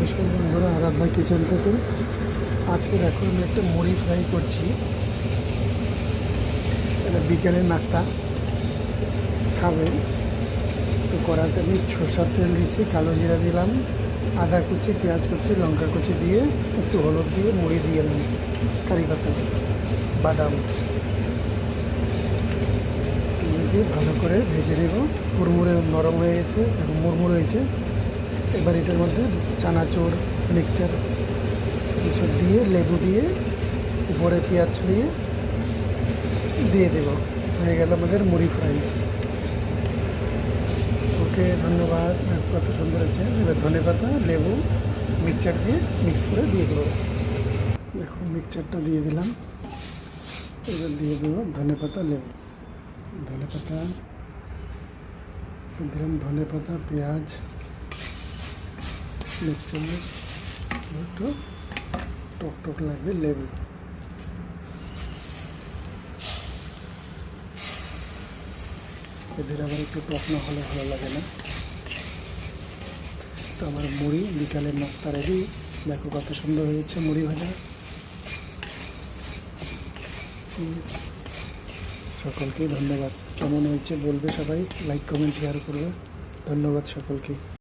নমস্কার বন্ধুরা, আরাধ্যা কিচেন থেকে। আজকে দেখো আমি একটা মুড়ি ফ্রাই করছি। এটা বিকেলের নাস্তা খাবে। তো কড়াতে আমি সরষের তেল দিয়েছি, কালো জিরা দিলাম, আদা কুচি, পেঁয়াজ কুচি, লঙ্কা কুচি দিয়ে একটু হলুদ দিয়ে মুড়ি দিয়ে এলাম, কারি পাতা, বাদাম দিয়ে ভালো করে ভেজে নেব। মুড়মুড়ে নরম হয়ে গেছে, এখন মুড়মুড়ে হয়েছে। এবার এটার মধ্যে চানাচুর, মিক্সচার এসব দিয়ে, লেবু দিয়ে, উপরে পেঁয়াজ ছড়িয়ে দিয়ে দেব। হয়ে গেল আমাদের মুড়ি ফ্রাই। ওকে, ধন্যবাদ। কত সুন্দর হচ্ছে। এবার ধনেপাতা, লেবু, মিক্সচার দিয়ে মিক্স করে দিয়ে দেবো। দেখো মিক্সচারটা দিয়ে দিলাম। এবার দিয়ে দেবো ধনেপাতা, লেবু, ধনেপাতা দিলাম, ধনেপাতা, পেঁয়াজ, মিক্সচার, একটু টক টক লাগবে, লেবু। এদের আবার একটু টক না হলে ভালো লাগে না। তো আমার মুড়ি বিকালের নাস্তা রেডি। দেখো কত সুন্দর হয়েছে মুড়ি ভাজা। সকলকে ধন্যবাদ। কেমন হয়েছে বলবে সবাই, লাইক কমেন্ট শেয়ার করবে। ধন্যবাদ সকলকে।